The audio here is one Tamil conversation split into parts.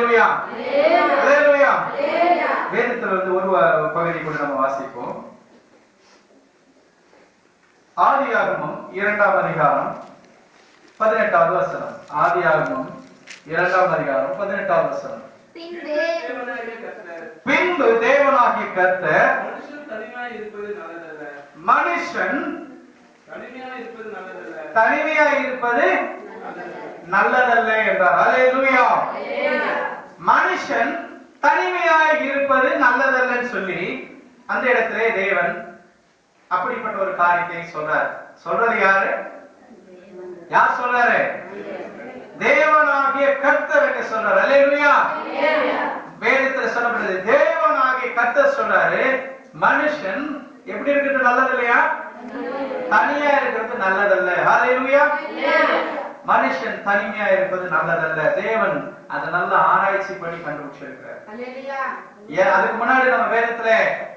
அல்லேலூயா அல்லேலூயா. வேதத்துல வந்து ஒரு பகுதி கூட நம்ம வாசிப்போம். ஆதியாகமம் 2ஆம் அதிகாரம் 18வது வசனம். ஆதியாகமம் 2ஆம் அதிகாரம் 18வது வசனம். பின்பு தேவனாகிய கர்த்தர் மனுஷன் தனிமையாய் இருப்பது நல்லதல்ல என்றார். அல்லேலூயா. மனுஷன் தனிமையாய் இருப்பது நல்லதல்லன்னு சொல்லி அந்த இடத்திலே தேவன் அப்படிப்பட்ட ஒரு காரியத்தை சொல்றார். சொல்றது யாரு? யார் சொல்றாரு? தேவனாகிய கர்த்தருக்கு சொல்றாரு. அல்லேலூயா. வேதத்துல சொல்லப்படுது தேவனாகிய கர்த்தர் சொல்றாரு மனுஷன் எப்படி இருக்கிறது நல்லது இல்லையா? தனியா இருக்கிறது நல்லதல்ல. அல்லேலூயா. மனுஷன் தனிமையா இருப்பது நல்லதல்ல. தேவன் அதை நல்ல ஆராய்ச்சி பண்ணி கண்டுபிடிச்சிருக்கிறார். அதுக்கு முன்னாடி நம்ம வேதத்துல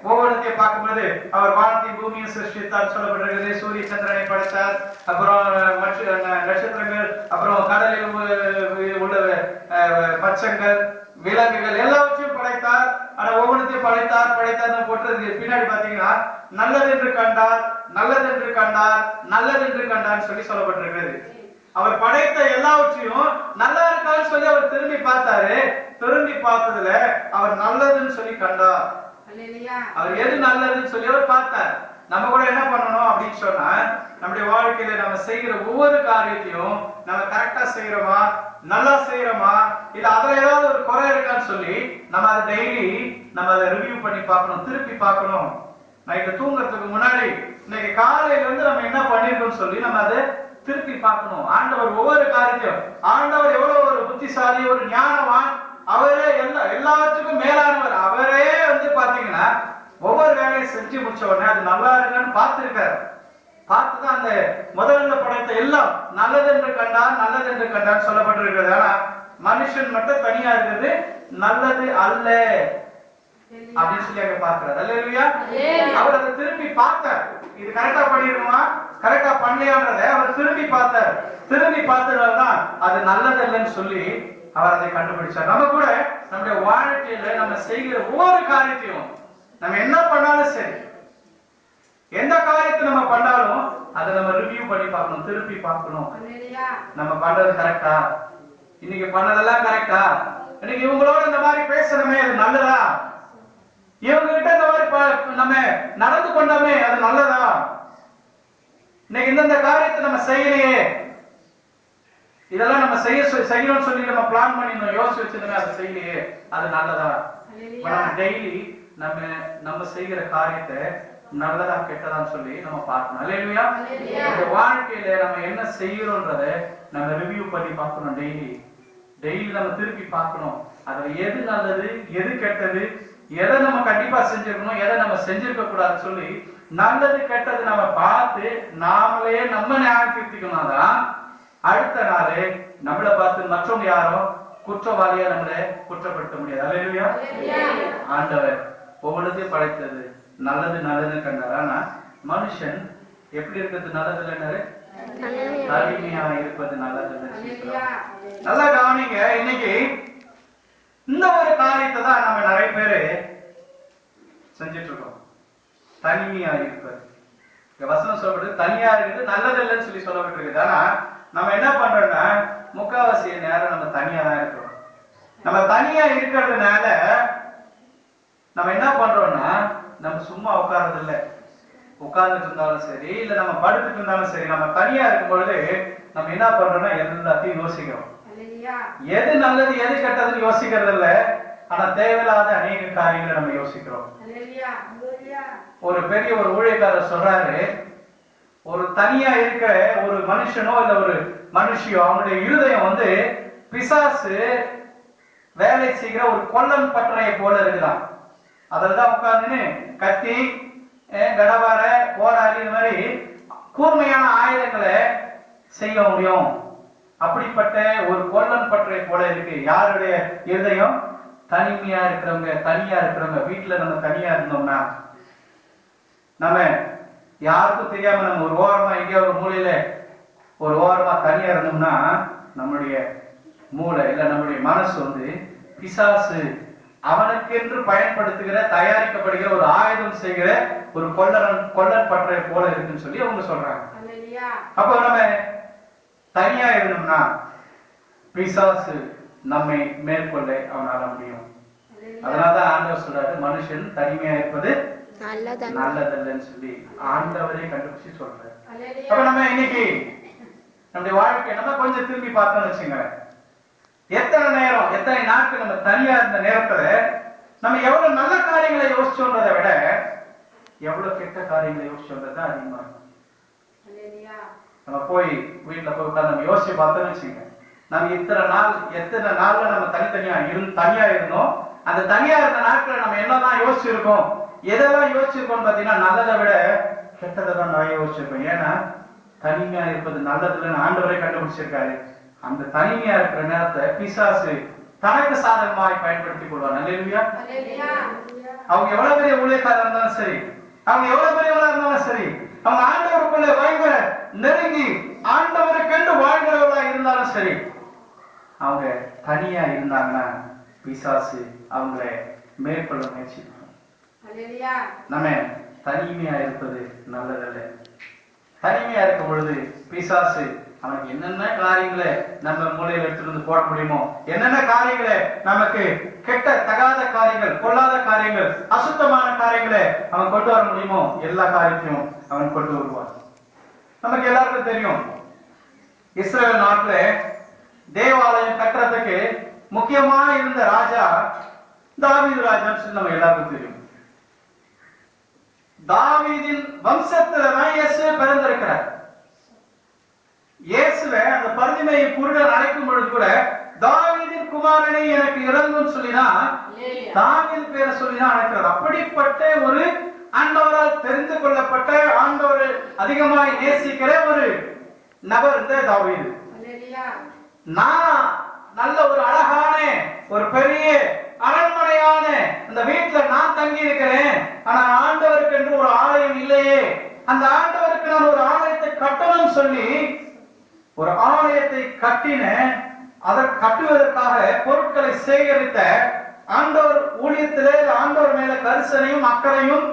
ஒவ்வொருத்தையும் பார்க்கும்போது அவர் வானத்தையும் பூமியும் சிருஷ்டித்தார் சொல்லப்பட்டிருக்கிறது. சூரிய சந்திரனை படைத்தார், அப்புறம் நட்சத்திரங்கள், அப்புறம் கடலில் உள்ள பச்சங்கள், விலங்குகள் எல்லாவற்றையும் படைத்தார். ஆனா ஒவ்வொருத்தையும் படைத்தார் போட்டு பின்னாடி பாத்தீங்கன்னா நல்லது என்று கண்டார், நல்லது என்று கண்டார், நல்லது என்று கண்டார் சொல்லி சொல்லப்பட்டிருக்கிறது. அவர் படைத்த எல்லாவற்றையும் நல்லா இருக்கான்னு சொல்லி அவர் திரும்பி பார்த்தாரு. திரும்பி பார்த்ததுல அவர் நல்லதுன்னு சொல்லி கண்டார். அவர் எது நல்லதுன்னு சொல்லி அவர் பார்த்தார். நம்ம கூட என்ன பண்ணணும் அப்படின்னு சொன்னா, நம்முடைய வாழ்க்கையில நம்ம செய்கிற ஒவ்வொரு காரியத்தையும் நம்ம கரெக்டா செய்யறோமா, நல்லா செய்யறோமா, இல்ல அதுல ஏதாவது ஒரு குறை இருக்கான்னு சொல்லி நம்ம அதை டெய்லி நம்ம அதை ரிவ்யூ பண்ணி பார்க்கணும், திருப்பி பார்க்கணும். நைட்டு தூங்குறதுக்கு முன்னாடி இன்னைக்கு காலையில இருந்து நம்ம என்ன பண்ணிருக்கோம்னு சொல்லி நம்ம அதை திருப்பி பார்க்கணும். ஆண்டவர் ஒவ்வொரு காரியத்தையும், ஆண்டவர் எவ்வளவு ஒரு புத்திசாலி, ஒரு ஞானவான், அவரே எல்லாத்துக்கும் மேலானவர். அவரே வந்து பாத்தீங்கன்னா ஒவ்வொரு வேலையை செஞ்சு முடிச்ச உடனே அது நல்லா இருக்கான்னு பார்த்திருக்காரு. பார்த்துதான் அந்த முதல்ல படைத்த எல்லாம் நல்லது என்று கண்டார், நல்லது என்று கண்டார் சொல்லப்பட்டிருக்கிறது. ஆனா மனுஷன் மட்டும் தனியா இருக்கிறது நல்லது அல்ல அப்படின்னு சொல்லி அங்க பார்க்கிறார். அல்லேலூயா. அவர் அதை திரும்பி பார்த்தார். இது கரெக்டா பண்ணிருக்குமா, கரெக்டா பண்ணலையான்றதை அவர் திரும்பி பார்த்தார். திரும்பி பார்த்ததுதான் அது நல்லதல்லன்னு சொல்லி அவர் அதை கண்டுபிடிச்சார். நம்ம கூட நம்முடைய வாழ்க்கையில நம்ம செய்கிற ஒவ்வொரு காரியத்தையும் நம்ம என்ன பண்ணாலும் சரி, எந்த காரியத்தை நம்ம பண்ணாலும் அதை நம்ம ரிவ்யூ பண்ணி பார்க்கணும், திருப்பி பார்க்கணும். நம்ம பண்றது கரெக்டா, இன்னைக்கு பண்ணதெல்லாம் கரெக்டா, இன்னைக்கு இவங்களோட இந்த மாதிரி பேசணுமே அது நல்லதா, இவங்க கிட்ட இந்த மாதிரி நம்ம நடந்து கொண்டோமே அது நல்லதா, இன்னைக்கு இந்த காரியத்தை நம்ம செய்யலையே, இதெல்லாம் நம்ம செய்யணும்னு சொல்லி நம்ம பிளான் பண்ணி யோசிச்சு வச்சிருந்தோமே அது செய்யலையே அது நல்லதா. டெய்லி நம்ம செய்கிற காரியத்தை நல்லதா கெட்டதான்னு சொல்லி நம்ம பார்க்கணும். அல்லேலூயா. இந்த வாழ்க்கையில நம்ம என்ன செய்யறோம்ன்றத நம்ம ரிவ்யூ பண்ணி பார்க்கணும். டெய்லி நம்ம திருப்பி பார்க்கணும். அதுல எது நல்லது, எது கெட்டது, எதை நம்ம கண்டிப்பா செஞ்சிருக்கணும், எதை நம்ம செஞ்சிருக்க கூடாதுன்னு சொல்லி நல்லது கெட்டது நம்ம பார்த்து நாமளே நம்ம ஞாபகம் திருத்திக்கணும்தான் அடுத்த நாள் நம்மளை பார்த்து மற்றவங்க யாரும் குற்றவாளியா நம்மளை குற்றப்படுத்த முடியாது. அல்லேலூயா. ஆண்டவர் ஒவ்வொருத்தையும் படைத்தது நல்லது நல்லதுன்னு கண்டார். ஆனா மனுஷன் எப்படி இருக்கிறது நல்லது இல்லைன்னாரு, தனிமையா இருப்பது நல்லது. நல்லா கவனிங்க. இன்னைக்கு இந்த ஒரு காரியத்தை தான் நம்ம நிறைய பேரு செஞ்சிட்டு இருக்கோம். தனிமையா இருப்பது, வசனம் சொல்லப்படுது தனியா இருக்குது நல்லது இல்லைன்னு சொல்லி சொல்லப்பட்டிருக்குது. ஆனா நம்ம என்ன பண்றோம்னா முக்காவாசி நேரம் நம்ம தனியா தான் இருக்கிறோம். நம்ம தனியா இருக்கிறதுனால நம்ம என்ன பண்றோம்னா நம்ம சும்மா உட்கார்றது இல்லை, உட்கார்ந்துட்டு இருந்தாலும் சரி இல்ல நம்ம படுத்துட்டு இருந்தாலும் சரி, நம்ம தனியா இருக்கும் பொழுது நம்ம என்ன பண்றோம்னா எல்லாத்தையும் யோசிக்கிறோம். எது நல்லது எது கெட்டதுன்னு யோசிக்கிறது இல்ல, ஆனா தேவையில்லாத அநேக காரியங்களை நம்ம யோசிக்கிறோம். ஒரு பெரிய ஒரு ஊழியக்காரர் சொல்றாரு, ஒரு தனியா இருக்கிற ஒரு மனுஷனோ இல்ல ஒரு மனுஷியோ அவனுடைய இருதயம் வந்து பிசாசு வேலை செய்கிற ஒரு கொல்லன் பட்டறையை போல இருக்குதான். அதுலதான் உட்கார்ந்துன்னு கத்தி கடவார போராடி இந்த மாதிரி கூர்மையான ஆயுதங்களை செய்ய முடியும். அப்படிப்பட்ட ஒரு கொல்லன் பட்டறை போல இருக்கு யாருடைய இருதயம்? தனிமையா இருக்கிறவங்க. தனியா இருக்கிறவங்க வீட்டுல நம்ம தனியா இருந்தோம்னா, நம்ம யாருக்கும் தெரியாம நம்ம ஒரு ஓரமா எங்கேயோ ஒரு மூலையில ஒரு ஓரமா தனியா இருந்தோம்னா நம்மளுடைய மூளை இல்ல நம்மளுடைய மனசு வந்து பிசாசு அவனுக்கென்று பயன்படுத்துகிற தயாரிக்கப்படுகிற ஒரு ஆயுதம் செய்கிற ஒரு கொல்லன் பற்றை போல இருக்குன்னு சொல்லி அவங்க சொல்றாங்க. அப்ப நம்ம தனியா இருந்தோம்னா பிசாசு நம்மை மேற்கொள்ள அவனால முடியும். அதனாலதான் ஆண்டவர் சொல்றாரு, மனுஷன் தனிமையா இருப்பது நல்லதல்லன்னு சொல்லி ஆண்டவரே கண்டுபிடிச்சு சொல்றாரு. அப்ப நம்ம இன்னைக்கு நம்முடைய வாழ்க்கை நம்ம கொஞ்சம் திரும்பி பார்த்தோம்னு வச்சுங்களேன், எத்தனை நேரம் எத்தனை நாட்கள் நம்ம தனியா இருந்த நேரத்துல நம்ம எவ்வளவு நல்ல காரியங்களை யோசிச்சோன்றதை விட எவ்வளவு கெட்ட காரியங்களை யோசிச்சோன்றதான் அதிகமா இருக்கும். நம்ம போய் வீட்டுல போய் உட்கார்ந்து நம்ம யோசிச்சு பார்த்தோம்னு வச்சுங்க, நம்ம எத்தனை நாள்ல நம்ம தனியா இருந்தோம். அந்த தனியா இருந்த நாட்களை நம்ம என்னதான் யோசிச்சிருக்கோம், எதெல்லாம் யோசிச்சிருக்கோம் பாத்தீங்கன்னா நல்லதை விட கெட்டதை தான் நிறைய யோசிச்சிருக்கோம். ஏன்னா தனிமையா இருப்பது நல்லதுன்னு ஆண்டவரே கண்டுபிடிச்சிருக்காரு. அந்த தனிமையா இருக்கிற நேரத்தை பிசாசு தனக்கு சாதகமாய் பயன்படுத்திக் கொள்வார். அல்லேலூயா. அவங்க எவ்வளவு பெரிய ஊழியக்காரர் இருந்தாலும் சரி, அவங்க எவ்வளவு பெரியவங்களா இருந்தாலும் சரி, அவங்க ஆண்டவருக்குள்ள பயங்கர நெருங்கி ஆண்டவருக்கென்று வாழ்கிறவர்களா இருந்தாலும் சரி, அவங்க தனியா இருந்தாங்கன்னா பிசாசு அவங்களை மேற்கொள்ள முயற்சி. நம்ம தனிமையா இருப்பது நல்லதல்ல. தனிமையா இருக்கும் பொழுது பிசாசு அவனுக்கு என்னென்ன காரியங்களை நம்ம மூலையில எடுத்துட்டு வந்து போட முடியுமோ, என்னென்ன காரியங்களை நமக்கு கெட்ட தகாத காரியங்கள், கொள்ளாத காரியங்கள், அசுத்தமான காரியங்களை அவன் கொண்டு வர முடியுமோ எல்லா காரியத்தையும் அவன் கொண்டு வருவான். நமக்கு எல்லாருக்கும் தெரியும், இஸ்ரேல் நாட்டுல தேவாலயம் கட்டுறதுக்கு முக்கியமா இருந்த ராஜா தாவீது ராஜான்னு நம்ம எல்லாருக்கும் தெரியும். தாவீதின் வம்சத்துல தான் இயேசு பிறந்திருக்கிறார். இயேசுவை அந்த பரிதிமையை குருடன் அழைக்கும் பொழுது கூட தாவீதின் குமாரனை எனக்கு இறங்கும்னு சொல்லிதான் தாவீது பேரை சொல்லிதான் அழைக்கிறார். அப்படிப்பட்ட ஒரு ஆண்டவரால் தெரிந்து கொள்ளப்பட்ட, ஆண்டவர் அதிகமாய் நேசிக்கிற ஒரு நபர் இந்த தாவீது. நான் நல்ல ஒரு அழகான ஒரு பெரிய அரண்மனையான அந்த வீட்டுல நான் தங்கி இருக்கிறேன். ஆனா ஆண்டவருக்கு என்று ஒரு ஆலயம் இல்லையே, அந்த ஆண்டவருக்கு நான் ஒரு ஆலயத்தை கட்டணும்னு சொல்லி ஒரு ஆலயத்தை கட்டின, அதை கட்டுவதற்காக பொருட்களை சேகரித்த ஆண்டவர் ஊழியத்திலே ஆண்டவர் மேல கரிசனையும் அக்கறையும்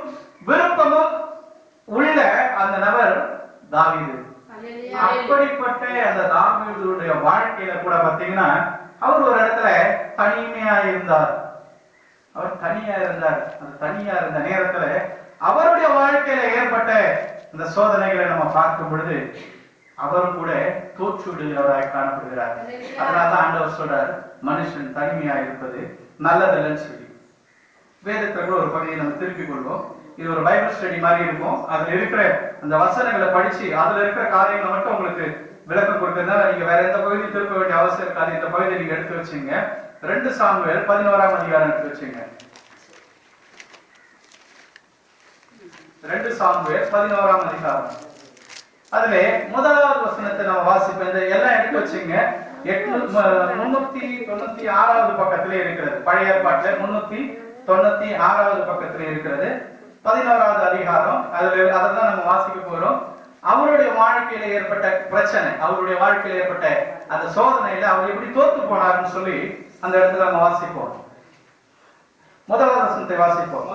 விருப்பமும் உள்ள அந்த நபர் தாவீது. அப்படிப்பட்ட அந்த தாவீதுடைய வாழ்க்கையில கூட பாத்தீங்கன்னா அவர் ஒரு இடத்துல தனிமையா இருந்தார். அவர் தனியா இருந்தார். அந்த தனியா இருந்த நேரத்துல அவருடைய வாழ்க்கையில ஏற்பட்ட இந்த சோதனைகளை நம்ம பார்க்கும் பொழுது அவரும் கூட தோற்றுவிடுகிறவராய் காணப்படுகிறார். அதனாலதான் ஆண்டவர் சொல்றார், மனுஷன் தனிமையா இருப்பது நல்லதல்லன்னு சொல்லி. வேதத்துல கூட ஒரு பகுதியை நம்ம திருப்பிக் கொள்வோம். இது ஒரு பைபிள் ஸ்டடி மாதிரி இருக்கும். அதுல இருக்கிற அந்த வசனங்களை படிச்சு அதுல இருக்கிற காரியங்களை மட்டும் உங்களுக்கு விளக்கம் கொடுக்கறதுனால நீங்க வேற எந்த பகுதி திருப்ப வேண்டிய அவசியம் இருக்காது. இந்த பகுதியை நீங்க எடுத்து வச்சுங்க. 2 சாமுவேல் 11ஆம் அதிகாரம் எடுத்து வச்சுங்க. 2 சாமுவேல் 11ஆம் அதிகாரம். அதுல 1வது வசனத்தை நம்ம வாசிப்போம். இந்த எல்லாம் எடுத்து வச்சுங்க. 396வது பக்கத்திலே இருக்கிறது. பழைய ஏற்பாட்டுல 396வது பக்கத்திலே இருக்கிறது. 11வது அதிகாரம். அதான் நம்ம வாசிக்க போறோம். அவருடைய வாழ்க்கையில ஏற்பட்ட பிரச்சனை, அவருடைய வாழ்க்கையில ஏற்பட்ட அந்த சோதனையில அவர் எப்படி தோத்து போனார்னு சொல்லி அந்த இடத்துல நம்ம வாசிப்போம். 1வது வசனத்தை வாசிப்போம்.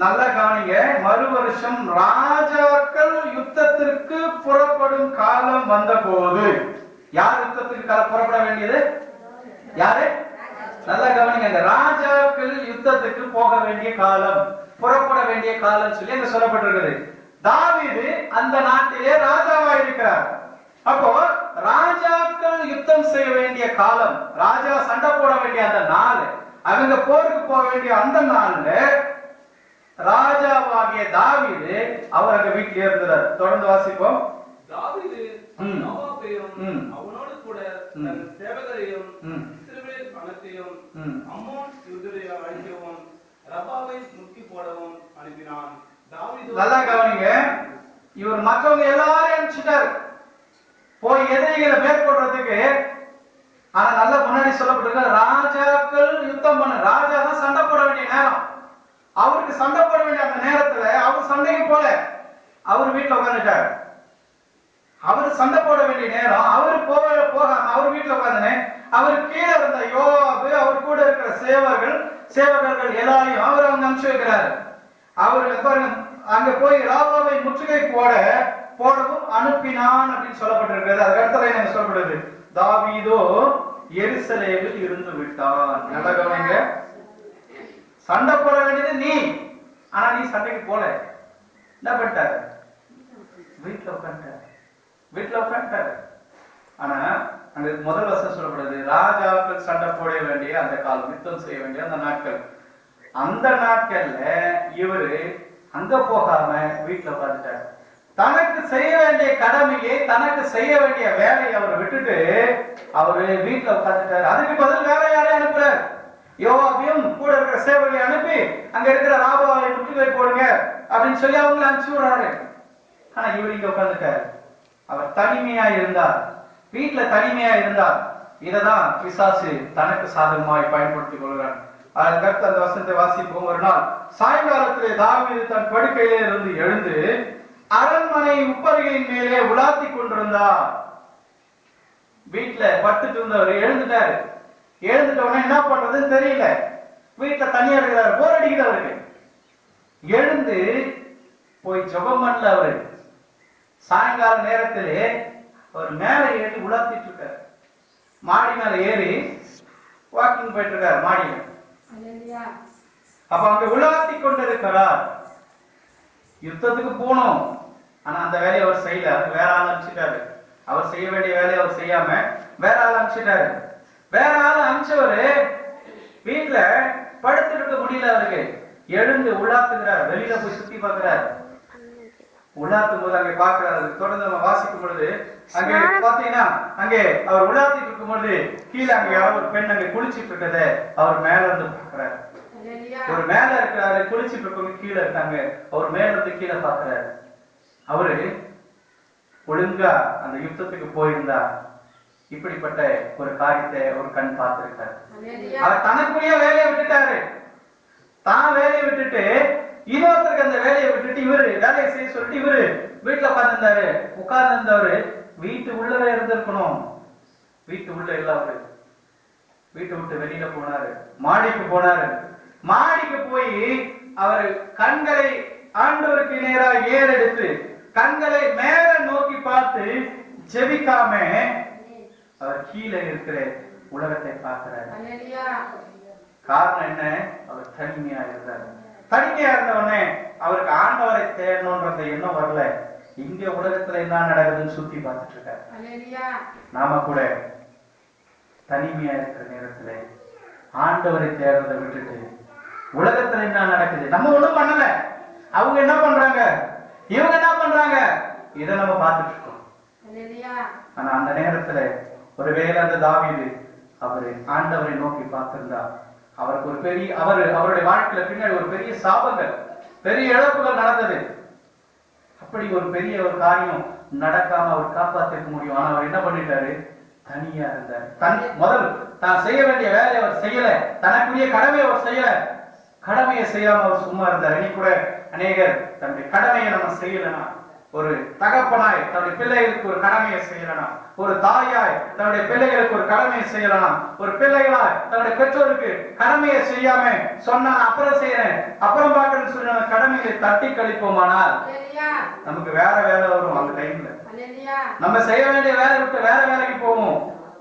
நல்ல கவனிங்க. மறு வருஷம் ராஜாக்கள் யுத்தத்திற்கு புறப்படும் காலம் வந்தபோது, யார் யுத்தத்துக்கு புறப்பட வேண்டியது? யாரு? நல்ல கவனிங்க. இந்த ராஜாக்கள் யுத்தத்துக்கு போக வேண்டிய காலம், புறப்பட வேண்டிய காலம் சொல்லி அங்க சொல்லப்பட்டிருக்கிறது. தாவீது அந்த நாட்டிலே ராஜாவா இருக்கிறார். அப்போ ராஜாக்கள் யுத்தம் செய்ய வேண்டிய காலம், ராஜா சண்டை போட வேண்டிய அந்த நாள், அவங்க போருக்கு போக வேண்டிய அந்த நாள்ல ராஜாவாகிய தாவீது அவர் அங்க வீட்டிலே இருந்தார். தொடர்ந்து வாசிப்போம். தாவீது அவனோடு கூட சேவகரையும் இஸ்ரவேல் அனைத்தையும் அம்மோன் யூதரை அழிக்கவும் ரபாவை முக்கி போடவும் அனுப்பினான். தாவீது நல்லா கவனிங்க. இவர் மற்றவங்க எல்லாரையும் அனுப்பிச்சிட்டார் போய் எதிரிகளை மேற்கொள்றதுக்கு. ஆனா நல்ல முன்னாடி சொல்லப்பட்டிருக்க ராஜாக்கள் யுத்தம் பண்ண, ராஜா தான் சண்டை போட வேண்டிய நேரம். அவருக்கு சண்டை போட வேண்டிய அந்த நேரத்துல அவர் சண்டைக்கு போல, அவர் வீட்டுல உட்காந்துட்டார். அவர் சண்டை போட வேண்டிய நேரம், அவர் போக அவர் கீழே இருந்த யோவாபு, அவர் கூட இருக்கிற சேவகர்கள் எல்லாரையும் அவர் அவங்க அனுப்பிச்சு வைக்கிறாரு. அவரு பாருங்க, அங்க போய் ராபாவை முற்றுகை போடவும் அனுப்பினான் அப்படின்னு சொல்லப்பட்டிருக்கிறது. அதுக்கு அடுத்த என்ன சொல்லப்படுது, தாவீதோ எருசலேமில் இருந்து விட்டான். நல்லா கவனிங்க, சண்டை போட வேண்டியது நீ, ஆனா நீ சண்டைக்கு போல. என்ன பண்ணிட்டாரு? வீட்டுல உட்காந்துட்டாரு. ஆனா அங்க முதல் வருஷம் சொல்லப்படுது, ராஜாக்கள் சண்டை போட வேண்டிய அந்த காலம், யுத்தம் செய்ய வேண்டிய அந்த நாட்கள்ல இவரு அங்க போகாம வீட்டுல உட்காந்துட்டாரு. தனக்கு செய்ய வேண்டிய கடமையை, தனக்கு செய்ய வேண்டிய வேலையை அவர் விட்டுட்டு அவரு வீட்டுல உட்காந்துட்டாரு. அதுக்கு பதில் வேற யாரையும் அனுப்புறாரு. யோவாபையும் கூட இருக்கிற சேவகரை அனுப்பி அங்க இருக்கிற ராபாவை முற்றுகை போடுங்க அப்படின்னு சொல்லி அவங்களை அனுப்பிச்சு விடுறாரு. ஆனா இவர் இங்க உட்காந்துட்டாரு. அவர் தனிமையா இருந்தார், வீட்டுல தனிமையா இருந்தார். இததான் பிசாசு தனக்கு சாதகமாய் பயன்படுத்திக் கொள்கிறார். அதுக்கடுத்து அந்த வசனத்தை வாசிப்போம். ஒரு நாள் சாயங்காலத்திலே தாவீது தன் படுக்கையிலே இருந்து எழுந்து அரண்மனை உப்பரிகையின் மேலே உலாத்தி கொண்டிருந்தார். வீட்டுல படுத்துட்டு இருந்தவர் எழுந்துட்டாரு. எழுந்துட்ட உடனே என்ன பண்றதுன்னு தெரியல, வீட்டுல தனியா இருக்கிறார், போர் அடிக்குது அவருக்கு. எழுந்து போய் ஜெபம் பண்ணல. அவரு சாயங்கால நேரத்திலே அவர் மேல ஏறி உலாத்திட்டு இருக்காரு. மாடி மேல ஏறி வாக்கிங் போயிட்டு இருக்காரு மாடியில. அப்ப அங்க உலாத்தி கொண்டிருக்கிறார். யுத்தத்துக்கு போனோம், ஆனா அந்த வேலையை அவர் செய்யல. அது வேற ஆள் அனுப்பிச்சிட்டாரு. அவர் செய்ய வேண்டிய வேலையை அவர் செய்யாம வேற ஆள் அனுப்பிச்சிட்டாரு. வேற ஆள் அனுப்பிச்சவரு வீட்டுல படுத்துட்டு இருக்க முடியல. அவருக்கு எழுந்து உலாத்துகிறார். வெளியில போய் சுத்தி பார்க்கிறார். உலாத்தும் போது அங்கே பாக்குறாரு. தொடர்ந்து நம்ம வாசிக்கும் பொழுது அங்கே பாத்தீங்கன்னா, அங்கே அவர் உலாத்திட்டு இருக்கும் பொழுது கீழே அங்கே யாரோ ஒரு பெண் அங்கே குளிச்சிட்டு இருக்கத அவர் மேல இருந்து பாக்குறாரு. ஒரு மேல இருக்கிறாரு, குளிச்சிட்டு இருக்கவங்க கீழே இருக்காங்க. அவர் மேல இருந்து கீழே பாக்குறாரு. அவரு ஒழுங்கா அந்த யுத்தத்துக்கு போயிருந்தா இப்படிப்பட்ட ஒரு காரியத்தை ஒரு கண் பார்த்திருக்காரு. அவர் தனக்குரிய வேலையை விட்டுட்டாரு. தான் வேலையை விட்டுட்டு இன்னொருத்தருக்கு அந்த வேலையை விட்டுட்டு இவரு வேலையை செய்ய சொல்லிட்டு இவரு வீட்டுல உட்கார்ந்திருந்தவரு வீட்டு உள்ளவே இருந்திருக்கணும். வீட்டு உள்ள இல்ல. அவரு வீட்டை விட்டு வெளியில போனாரு. மாடிக்கு போனாரு. மாடிக்கு போய் அவர் கண்களை ஆண்டவருக்கு நேராக ஏறெடுத்து கண்களை மேல நோக்கி பார்த்து ஜெபிக்காம அவர் கீழே இருக்கிற உலகத்தை பார்க்கிறார். காரணம் என்ன? அவர் தனிமையா இருந்தார். தனிமையா இருந்த உடனே அவருக்கு ஆண்டவரை தேடணும்ன்ற எண்ணம் வரல. இங்க உலகத்துல என்ன நடக்குதுன்னு சுத்தி பார்த்துட்டு இருக்காரு. நாம கூட தனிமையா இருக்கிற நேரத்துல ஆண்டவரை தேடுறதை விட்டுட்டு உலகத்துல என்ன நடக்குது, நம்ம ஒண்ணும் பண்ணல, அவங்க என்ன பண்றாங்க, இவங்க என்ன பண்றாங்க, இதை நம்ம பார்த்துட்டு இருக்கோம். ஆனா அந்த நேரத்துல ஒருவேளை அந்த தாவீது அவரு ஆண்டவரை நோக்கி பார்த்திருந்தா அவருக்கு ஒரு பெரிய அவருடைய வாழ்க்கையில பின்னாடி ஒரு பெரிய சாபங்கள், பெரிய இழப்புகள் நடந்தது. அப்படி ஒரு பெரிய ஒரு காரியம் நடக்காம அவர் காப்பாற்றிருக்க முடியும். ஆனா அவர் என்ன பண்ணிட்டாரு? தனியா இருந்தார். முதல் தான் செய்ய வேண்டிய வேலையை அவர் செய்யல. தனக்குரிய கடமையை அவர் செய்யல. கடமையை செய்யாம அவர் சும்மா இருந்தார். இன்னைக்கு கூட அநேகர் தன்னுடைய கடமையை நம்ம செய்யலனா, ஒரு தகப்பனாய் தன்னுடைய பிள்ளைகளுக்கு ஒரு கடமையை செய்யலாம், ஒரு தாயாய் தன்னுடைய பிள்ளைகளுக்கு ஒரு கடமையை செய்யலாம், ஒரு பிள்ளைகளாய் தன்னுடைய பெற்றோருக்கு கடமையை செய்யாம சொன்னா அப்புறம் செய்யறேன் அப்புறம் பாக்குறேன்னு சொல்லி நம்ம கடமையை தட்டி கழிப்போமானால் நமக்கு வேற வேலை வரும். அந்த டைம்ல நம்ம செய்ய வேண்டிய வேலை விட்டு வேற வேலைக்கு போவோம்.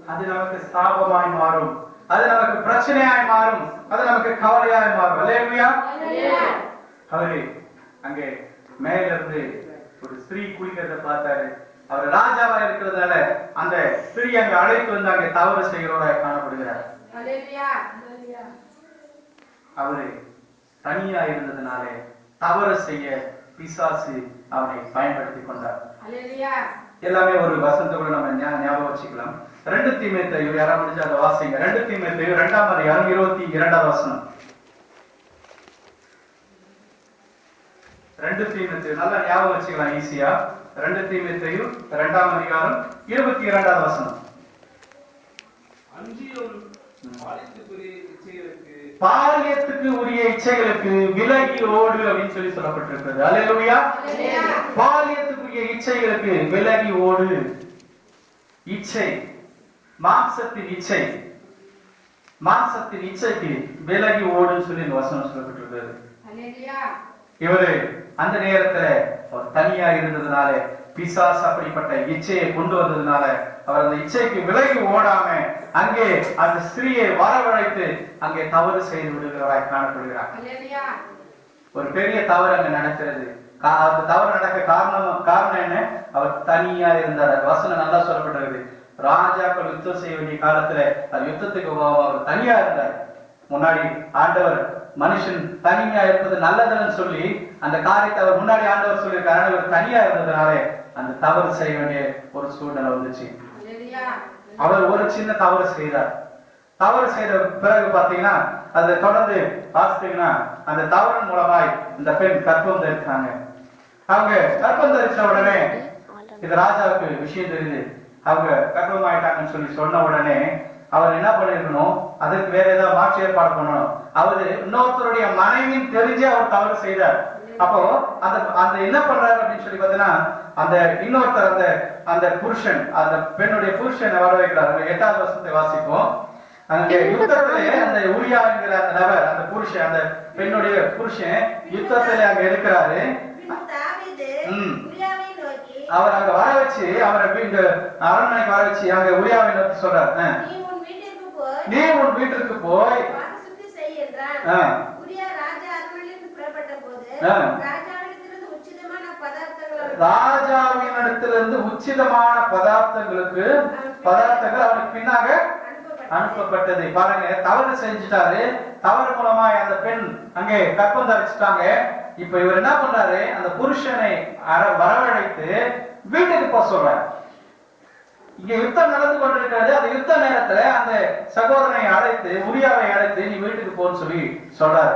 அது நமக்கு சாபமாய் மாறும், அது நமக்கு பிரச்சனையாய் மாறும், அது நமக்கு கவலையாய் மாறும். அல்லேலூயா. அவரு அங்கே மேல இருந்து ஒரு ஸ்திரீ குளிக்கிறத பார்த்தாரு. அவர் ராஜாவா இருக்கிறதால அந்த ஸ்திரீ அங்க அழைத்து வந்து அங்கே தவறு செய்கிறவராக காணப்படுகிறார். அவரு தனியா இருந்ததுனாலே தவறு செய்ய பிசாசு அவனை பயன்படுத்தி கொண்டார். எல்லாமே ஒரு வசனத்தோட நம்ம ஞாபகம் வச்சுக்கலாம். 2 தீமோத்தேயு யாராவது முடிஞ்சா அதை வாசிங்க. 2 தீமோத்தேயு 2ஆம் அதிகாரம் 22வது வசனம். 2 தீமோத்தேயு நல்லா ஞாபகம் வச்சுக்கலாம் ஈஸியா. 2 தீமோத்தேயு 2ஆம் அதிகாரம் 22வது வசனம். பாலியத்துக்கு உரிய இச்சைகளுக்கு விலகி ஓடு அப்படின்னு சொல்லி சொல்லப்பட்டிருக்கிறது. அல்லேலூயா. பாலியத்துக்குரிய இச்சைகளுக்கு விலகி ஓடு. இச்சை மாம்சத்தின் இச்சை, மாம்சத்தின் இச்சைக்கு விலகி ஓடுன்னு சொல்லி இந்த வசனம் சொல்லப்பட்டிருக்கிறது. இவரு அந்த நேரத்துல அவர் தனியா இருந்ததுனால, பிசாசு அப்படிப்பட்ட இச்சையை கொண்டு வந்ததுனால அவர் அந்த இச்சைக்கு விலகி ஓடாம அங்கே அந்த ஸ்திரீயை வரவழைத்து அங்கே தவறு செய்து விடுகிறவராய் காணப்படுகிறார். ஒரு பெரிய தவறு அங்க நடக்கிறது. அந்த தவறு நடக்க காரணம் என்ன? அவர் தனியா இருந்தார். வசனம் நல்லா சொல்லப்பட்டிருக்கு. ராஜாக்கள் யுத்தம் செய்ய வேண்டிய காலத்துல அது யுத்தத்துக்கு அவர் தனியா இருந்தார். முன்னாடி ஆண்டவர் மனுஷன் தனியா இருப்பது நல்லதுன்னு சொல்லி அந்த காரியத்தை அவர் முன்னாடி ஆண்டவர் சொல்லியிருக்காரு. அவர் தனியா இருந்ததுனால அந்த தவறு செய்ய வேண்டிய ஒரு சூழ்நிலை வந்துச்சு. அவர் ஒரு சின்ன தவறு செய்தார். தவறு செய்த பிறகு பாத்தீங்கன்னா அதை தொடர்ந்து பாத்தீங்கன்னா அந்த தவறின் மூலமாய் இந்த பெண் கர்ப்பம் தரிச்சாங்க. அவங்க கர்ப்பம் தரிச்ச உடனே இது ராஜாவுக்கு விஷயம் தெரியுது. அவங்க கர்ப்பம் ஆயிட்டாங்கன்னு சொல்லி சொன்ன உடனே அவர் என்ன பண்ணிருக்கணும்? அதுக்கு வேற ஏதாவது மாற்று ஏற்பாடு பண்ணணும். அவரு இன்னொருத்தருடைய மனைவின்னு தெரிஞ்சு அவர் தவறு செய்தார். அப்போ அந்த அந்த என்ன பண்றாரு அப்படின்னு சொல்லி பாத்தீங்கன்னா அந்த இன்னொருத்தர் அந்த அந்த புருஷன், அந்த பெண்ணுடைய புருஷனை வர வைக்கிறார். 8வது வசனத்தை வாசிப்போம். அங்க யுத்தத்திலே அந்த ஊரியா என்கிற அந்த நபர், அந்த புருஷன், அந்த பெண்ணுடைய புருஷன் யுத்தத்திலே அங்க இருக்கிறாரு. அவர் அங்க வர வச்சு அவரை அரண்மனைக்கு வர வச்சு அங்க உரியாவை நோக்கி சொல்றாரு, நீ உன் வீட்டுக்கு போய் ராஜாவினிடத்திலிருந்து உச்சிதமான பதார்த்தங்கள் அவனுக்கு பின்னாக அனுப்பப்பட்டது. பாருங்க, தவறு செஞ்சுட்டாரு. தவறு மூலமா அந்த பெண் அங்கே கற்பம் தரிச்சிட்டாங்க. இப்ப இவர் என்ன பண்றாரு? அந்த புருஷனை வரவழைத்து வீட்டுக்கு போக சொல்றாரு. இங்க யுத்தம் நடந்து கொண்டிருக்கிறது. அந்த யுத்த நேரத்துல அந்த சகோதரனை அழைத்து, உரியாவை அழைத்து நீ வீட்டுக்கு போன்னு சொல்லி சொல்றாரு.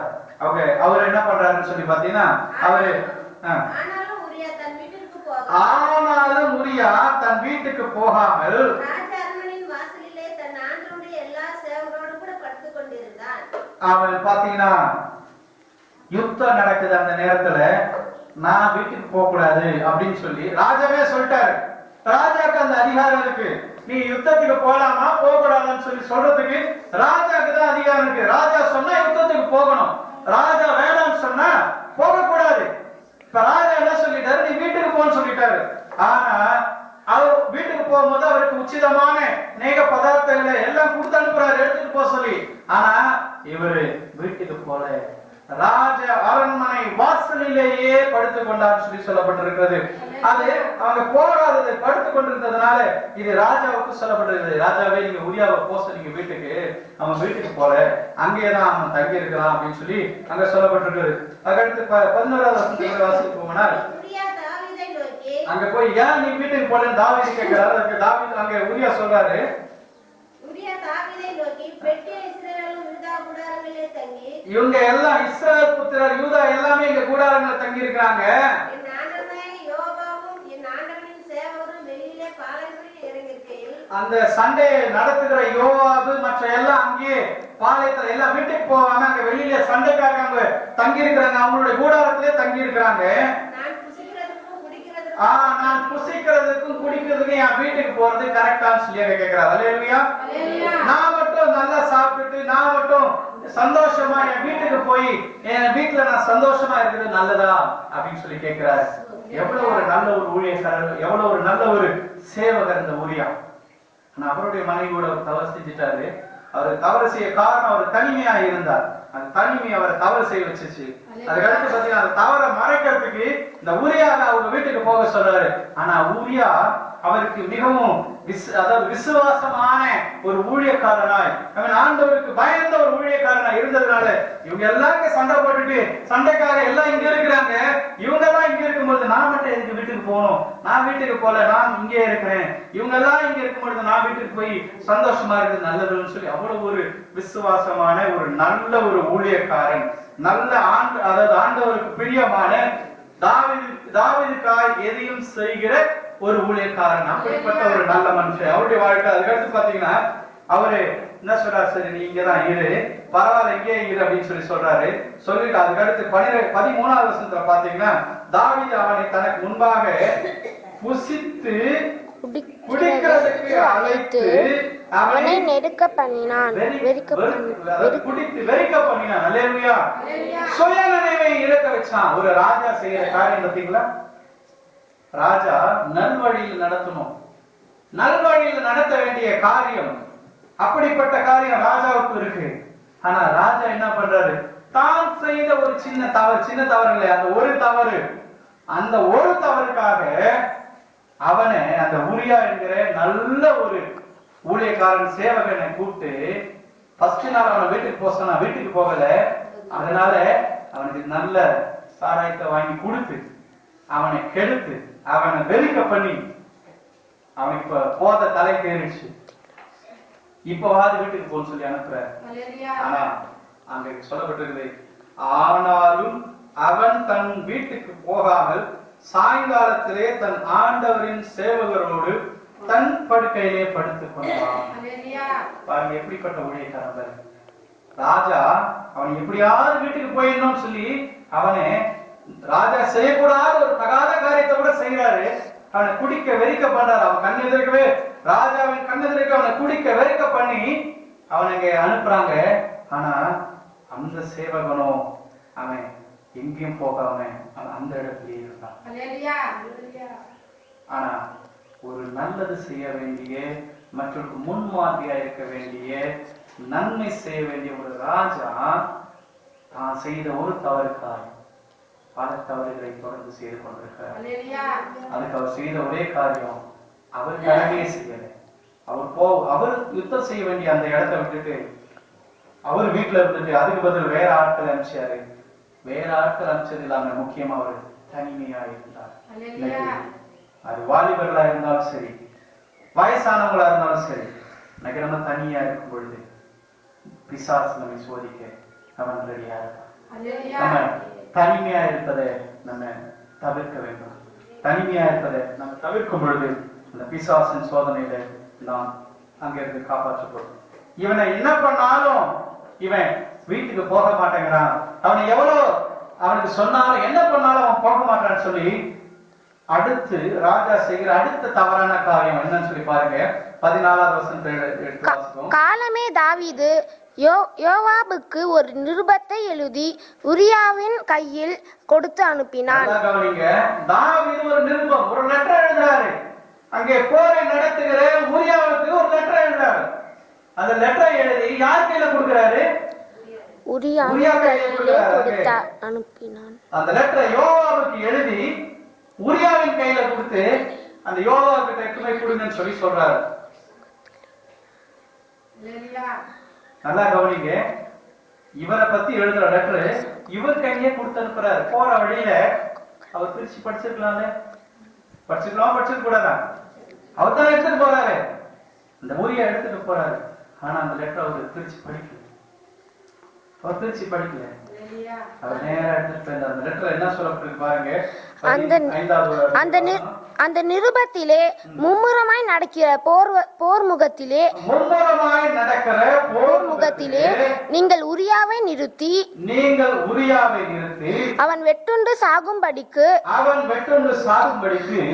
அவர் என்ன பண்றாருன்னு சொல்லி பாத்தீங்கன்னா ஆனாலும் உரியா தன் வீட்டுக்கு போகாமல் அவன் பாத்தீங்கன்னா யுத்தம் நடக்குது. அந்த நேரத்துல நான் வீட்டுக்கு போக கூடாது அப்படின்னு சொல்லி ராஜாவே சொல்லிட்டாரு. ராஜாக்கு அந்த அதிகாரம் இருக்கு. நீ யுத்தத்துக்கு போகலாமா போக கூடாதுன்னு சொல்லி சொல்றதுக்கு ராஜாக்கு தான் அதிகாரம் இருக்கு. ராஜா சொன்னா யுத்தத்துக்கு போகணும், ராஜா வேணாம்னு சொன்னா போக கூடாது. இப்ப ராஜா என்ன சொல்லிட்டாரு? நீ வீட்டுக்கு போன்னு சொல்லிட்டாரு. ஆனா அவர் வீட்டுக்கு போகும்போது அவருக்கு உச்சிதமான நேக பதார்த்தங்களை எல்லாம் கொடுத்து அனுப்புறாரு எடுத்துட்டு போக சொல்லி. ஆனா இவரு வீட்டுக்கு போல ராஜ அரண்மனை வாசலிலேயே படுத்துக் கொண்டார் சொல்லி சொல்லப்பட்டிருக்கிறது. அது அவங்க போகாதது படுத்துக் கொண்டிருந்ததுனால இது ராஜாவுக்கு சொல்லப்பட்டிருக்கிறது. ராஜாவே நீங்க உரியாவை போக நீங்க வீட்டுக்கு, அவன் வீட்டுக்கு போல அங்கேதான் அவன் தங்கி இருக்கிறான் அப்படின்னு சொல்லி அங்க சொல்லப்பட்டிருக்கிறது. அதுக்கடுத்து 11வது வசனத்துல வாசிக்க போனா அங்க போய் ஏன் நீ வீட்டுக்கு போலன்னு தாவீது கேட்கிறாரு. அதுக்கு தாவீது அங்க உரியா சொல்றாரு, இவங்க எல்லாம் இஸ்ரவேல் புத்திரர் யூதா எல்லாமே இங்க கூடாரங்கள்ல தங்கி இருக்கிறாங்க. அந்த சண்டை நடத்துகிற யோவாபு மற்ற எல்லாம் அங்கே பாளையத்துல எல்லாம் வீட்டுக்கு போவாங்க. அங்க வெளியில சண்டைக்காக அங்க தங்கி இருக்கிறாங்க. அவங்களுடைய கூடாரத்திலே தங்கி இருக்கிறாங்க. நான் புசிக்கிறதுக்கும் குடிக்கிறதுக்கும் என் வீட்டுக்கு போறது கரெக்டான்னு சொல்லி கேட்கிறாரு. அல்லேலூயா. நான் மட்டும் நல்லா சாப்பிட்டுட்டு நான் மட்டும் சந்தோஷமா என் வீட்டுக்கு போய் என் வீட்டுல நான் சந்தோஷமா இருக்கிறது நல்லதா அப்படின்னு சொல்லி கேட்கிறாரு. எவ்வளவு ஒரு நல்ல ஒரு ஊழியக்காரர், எவ்வளவு ஒரு நல்ல ஒரு சேவகர் இந்த ஊரியா. ஆனா அவருடைய மனைவியோட அவர் தவறு செஞ்சுட்டாரு. அவர் தவறு செய்ய காரணம் அவர் தனிமையா இருந்தார். அந்த தனிமை அவரை தவறு செய்ய வச்சிச்சு. அதுக்கடுத்து பாத்தீங்கன்னா அந்த தவறை மறைக்கிறதுக்கு இந்த ஊரியாவை அவங்க வீட்டுக்கு போக சொல்றாரு. ஆனா ஊரியா அவருக்கு மிகவும் அதாவது விசுவாசமான ஒரு ஊழியக்காரனாய், அவன் ஆண்டவருக்கு பயந்த ஒரு ஊழியக்காரனாய் இருந்ததுனால இவங்க எல்லாரும் சண்டை போட்டுட்டு சண்டைக்காக எல்லாம் இங்க இருக்கிறாங்க. இவங்க எல்லாம் இங்க இருக்கும்போது நான் மட்டும் எதுக்கு வீட்டுக்கு போகணும்? நான் வீட்டுக்கு போல, நான் இங்கே இருக்கிறேன். இவங்க எல்லாம் இங்க இருக்கும்பொழுது நான் வீட்டுக்கு போய் சந்தோஷமா இருக்கிறது நல்லதுன்னு சொல்லி அவ்வளவு ஒரு விசுவாசமான ஒரு நல்ல ஒரு ஊழியக்காரன், நல்ல அதாவது ஆண்டவருக்கு பிரியமான தாவீதுக்காய் எதையும் செய்கிற ஒரு ஊழியக்காரன். அப்படிப்பட்ட ஒரு நல்ல மனுஷன் அவருடைய வாழ்க்கை. அதுக்கடுத்து பாத்தீங்கன்னா அவரு என்ன சொல்றாரு? சரி நீ இங்கதான் இரு, பரவாயில்ல இங்கே இரு அப்படின்னு சொல்லி சொல்றாரு. சொல்லிட்டு அதுக்கடுத்து 13வது வசனத்துல பாத்தீங்கன்னா தாவீது அவனை தனக்கு முன்பாக புசித்து குடிக்கிறதுக்கு அழைத்து அவனை நெருக்க பண்ணினான். சுய நினைவை இழக்க வச்சான். ஒரு ராஜா செய்யற காரியம் பார்த்தீங்களா? ராஜா நல்வழியில் நடத்தணும், நல்வழியில் நடத்த வேண்டிய காரியம், அப்படிப்பட்ட காரியம் ராஜாவுக்கு இருக்கு. ஆனா ராஜா என்ன பண்றாரு? தான் செய்த ஒரு சின்ன தவறு இல்லை, அந்த ஒரு தவறு, அந்த ஒரு தவறுக்காக அவனை அந்த உரியா என்கிற நல்ல ஒரு ஊழியக்காரன் சேவகனை கூப்பிட்டு ஃபர்ஸ்ட் நாள் அவனை வீட்டுக்கு போக சொன்னா, வீட்டுக்கு போகல. அதனால அவனுக்கு நல்ல சாராயத்தை வாங்கி கொடுத்து அவனை கெடுத்து அவனை வெறுக்க பண்ணி அவனுக்கு இப்ப போத தலை கேறிடுச்சு. இப்பவாது வீட்டுக்கு போன்னு சொல்லி அனுப்புற. ஆனா அங்க சொல்லப்பட்டிருக்குது, ஆனாலும் அவன் தன் வீட்டுக்கு போகாமல் சாயங்காலத்திலே தன் ஆண்டவரின் சேவகரோடு தன் படுக்கையிலே படுத்துக் கொண்டான். பாருங்க எப்படிப்பட்ட ஊழியக்காரன். ராஜா அவன் எப்படியாவது வீட்டுக்கு போயிடணும்னு சொல்லி அவனை ராஜா செய்யக்கூடாத ஒரு தகாத காரியத்தை கூட செய்யறாரு. அவனை குடிக்க வெறிக்க பண்றாரு. அவன் கண் எதிர்க்கவே, ராஜாவின் கண் எதிர்க்க அவனை குடிக்க வெறிக்க பண்ணி அவனை இங்க அனுப்புறாங்க. ஆனா அந்த சேவகனோ அவன் எங்கேயும் போகாம அவன் அந்த இடத்துலயே இருந்தான். ஆனா ஒரு நல்லது செய்ய வேண்டிய, மற்றொரு முன்மாதிரியா இருக்க வேண்டிய, நன்மை செய்ய வேண்டிய ஒரு ராஜா தான் செய்த ஒரு தவறுக்காய் பல தவறுகளை தொடர்ந்து செய்து கொண்டிருக்கிறார். அதுக்கு அவர் செய்த ஒரே காரியம், அவர் கடமையை செய்யல. அவர் யுத்தம் செய்ய வேண்டிய அந்த இடத்தை விட்டுட்டு அவர் வீட்டுல இருந்துட்டு அதுக்கு பதில் வேற ஆட்கள் அனுப்பிச்சாரு. வேற ஆட்கள் அனுப்பிச்சது இல்லாம முக்கியமா அவர் தனிமையா இருந்தார். அது வாலிபர்களா இருந்தாலும் சரி, வயசானவங்களா இருந்தாலும் சரி, இன்னைக்கு நம்ம தனியா இருக்கும் பொழுது பிசாசு நம்மை சோதிக்க அவன் ரெடியா இருக்கான். நம்ம தனிமையா இருப்பதை நம்ம தவிர்க்க வேண்டும். தனிமையா இருப்பதை நம்ம தவிர்க்கும் பொழுது அந்த பிசாசின் சோதனையில நாம் அங்கிருந்து காப்பாற்றப்படும். இவனை என்ன பண்ணாலும் இவன் வீட்டுக்கு போக மாட்டேங்கிறான். அவனை எவ்வளவு அவனுக்கு சொன்னாலும் என்ன பண்ணாலும் அவன் போக மாட்டான்னு சொல்லி அடுத்து ராஜா செய்கிற அடுத்த தவறான காரியம் என்னன்னு சொல்லி பாருங்க. 14வது வசனத்தை எடுத்து வாசிப்போம். காலமே தாவீது யோவாபுக்கு ஒரு நிருபத்தை எழுதி உரியாவின் கையில் கொடுத்து அனுப்பினான். தாவீது ஒரு நிருபம், ஒரு லெட்டர் எழுதுறாரு. அங்கே போரை நடத்துகிற உரியாவுக்கு ஒரு லெட்டர் எழுதுறாரு. அந்த லெட்டரை எழுதி யார் கையில கொடுக்கிறாரு? உரியா கையிலே கொடுத்து அனுப்பினான். அந்த லெட்டரை யோவாபுக்கு எழுதி உரியாவின் கையில கொடுத்து அந்த யோவாவுக்கு டெக்குமை கொடுங்கன்னு சொல்லி சொல்றாரு. நல்லா கவனிங்க, இவரை பத்தி எழுதுற லெட்டரு இவர் கையிலே கொடுத்து அனுப்புறாரு. போற வழியில அவர் பிரிச்சு படிச்சிருக்கலாம்ல, படிச்சிருக்க கூடாதா? அவர் தான் எடுத்துட்டு போறாரு, அந்த உரியா எடுத்துட்டு போறாரு. ஆனா அந்த லெட்டர் அவர் பிரிச்சு படிக்கல. அவர் பிரிச்சு படிக்கல, அவர் நேரா எடுத்துட்டு போய் அந்த லெட்டர் என்ன சொல்லப்பட்டிருக்கு பாருங்க. அந்த நிருபத்திலே மும்முரமாய் நடக்கிற போர்முகத்திலே நீங்கள் உரியாவை நிறுத்தி அவன் வெட்டுண்டு சாகும்படிக்கு